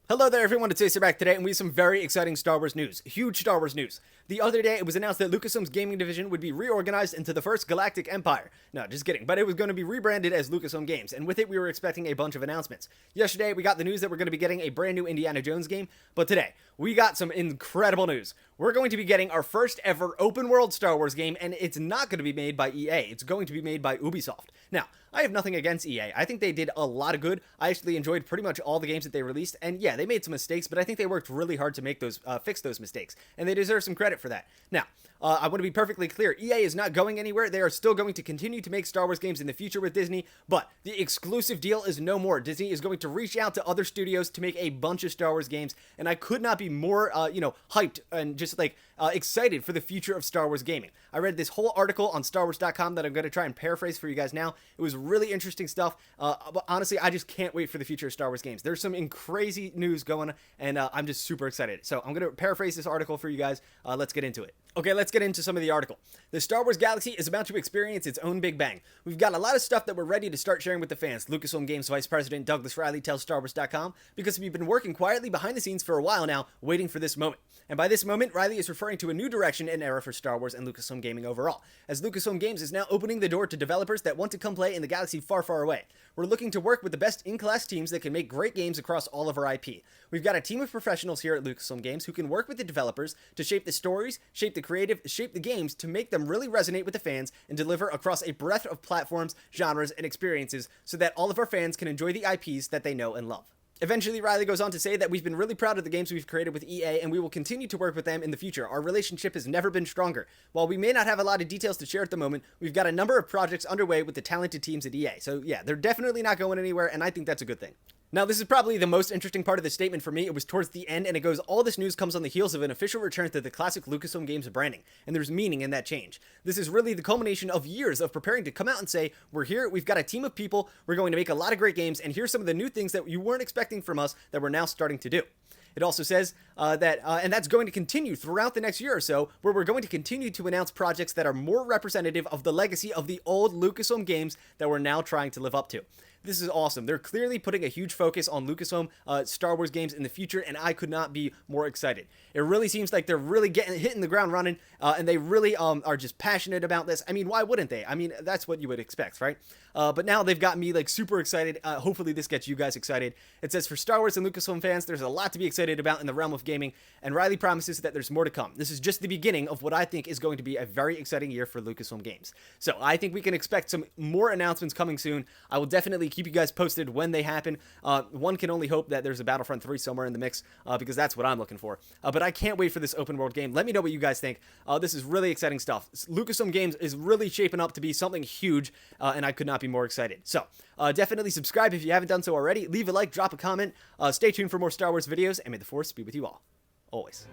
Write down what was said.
Hello there everyone, it's Acer back today, and we have some very exciting Star Wars news. Huge Star Wars news. The other day, it was announced that Lucasfilm's gaming division would be reorganized into the First Galactic Empire. No, just kidding, but it was going to be rebranded as Lucasfilm Games, and with it we were expecting a bunch of announcements. Yesterday, we got the news that we're going to be getting a brand new Indiana Jones game, but today, we got some incredible news. We're going to be getting our first ever open world Star Wars game, and it's not going to be made by EA, it's going to be made by Ubisoft. Now, I have nothing against EA. I think they did a lot of good. I actually enjoyed pretty much all the games that they released, and yeah, they made some mistakes, but I think they worked really hard to make those fix those mistakes, and they deserve some credit for that. Now, I want to be perfectly clear. EA is not going anywhere. They are still going to continue to make Star Wars games in the future with Disney, but the exclusive deal is no more. Disney is going to reach out to other studios to make a bunch of Star Wars games, and I could not be more, hyped and just excited for the future of Star Wars gaming. I read this whole article on StarWars.com that I'm going to try and paraphrase for you guys now. It was really interesting stuff. But honestly, I just can't wait for the future of Star Wars games. There's some crazy news going, and I'm just super excited. So I'm going to paraphrase this article for you guys. Let's get into it. Okay, let's get into some of the article. The Star Wars galaxy is about to experience its own Big Bang. We've got a lot of stuff that we're ready to start sharing with the fans, Lucasfilm Games Vice President Douglas Riley tells StarWars.com, because we've been working quietly behind the scenes for a while now, waiting for this moment. And by this moment, Riley is referring to a new direction and era for Star Wars and Lucasfilm Gaming overall, as Lucasfilm Games is now opening the door to developers that want to come play in the galaxy far, far away. We're looking to work with the best in-class teams that can make great games across all of our IP. We've got a team of professionals here at Lucasfilm Games who can work with the developers to shape the stories, shape the creative, shape the games to make them really resonate with the fans and deliver across a breadth of platforms, genres, and experiences so that all of our fans can enjoy the IPs that they know and love. Eventually, Riley goes on to say that we've been really proud of the games we've created with EA, and we will continue to work with them in the future. Our relationship has never been stronger. While we may not have a lot of details to share at the moment, we've got a number of projects underway with the talented teams at EA. So yeah, they're definitely not going anywhere, and I think that's a good thing. Now, this is probably the most interesting part of the statement for me. It was towards the end, and it goes, all this news comes on the heels of an official return to the classic Lucasfilm Games branding, and there's meaning in that change. This is really the culmination of years of preparing to come out and say, we're here, we've got a team of people, we're going to make a lot of great games, and here's some of the new things that you weren't expecting from us that we're now starting to do. It also says and that's going to continue throughout the next year or so, where we're going to continue to announce projects that are more representative of the legacy of the old Lucasfilm games that we're now trying to live up to. This is awesome. They're clearly putting a huge focus on Lucasfilm Star Wars games in the future, and I could not be more excited. It really seems like they're really hitting the ground running, and they really are just passionate about this. I mean, why wouldn't they? I mean, that's what you would expect, right? But now they've got me super excited. Hopefully this gets you guys excited. It says, for Star Wars and Lucasfilm fans, there's a lot to be excited about in the realm of gaming, and Riley promises that there's more to come. This is just the beginning of what I think is going to be a very exciting year for Lucasfilm Games. So I think we can expect some more announcements coming soon. I will definitely keep you guys posted when they happen. One can only hope that there's a Battlefront 3 somewhere in the mix, because that's what I'm looking for. But I can't wait for this open world game. Let me know what you guys think. This is really exciting stuff. Lucasfilm Games is really shaping up to be something huge, and I could not be more excited. So definitely subscribe if you haven't done so already. Leave a like, drop a comment. Stay tuned for more Star Wars videos, and may the Force be with you all. Always.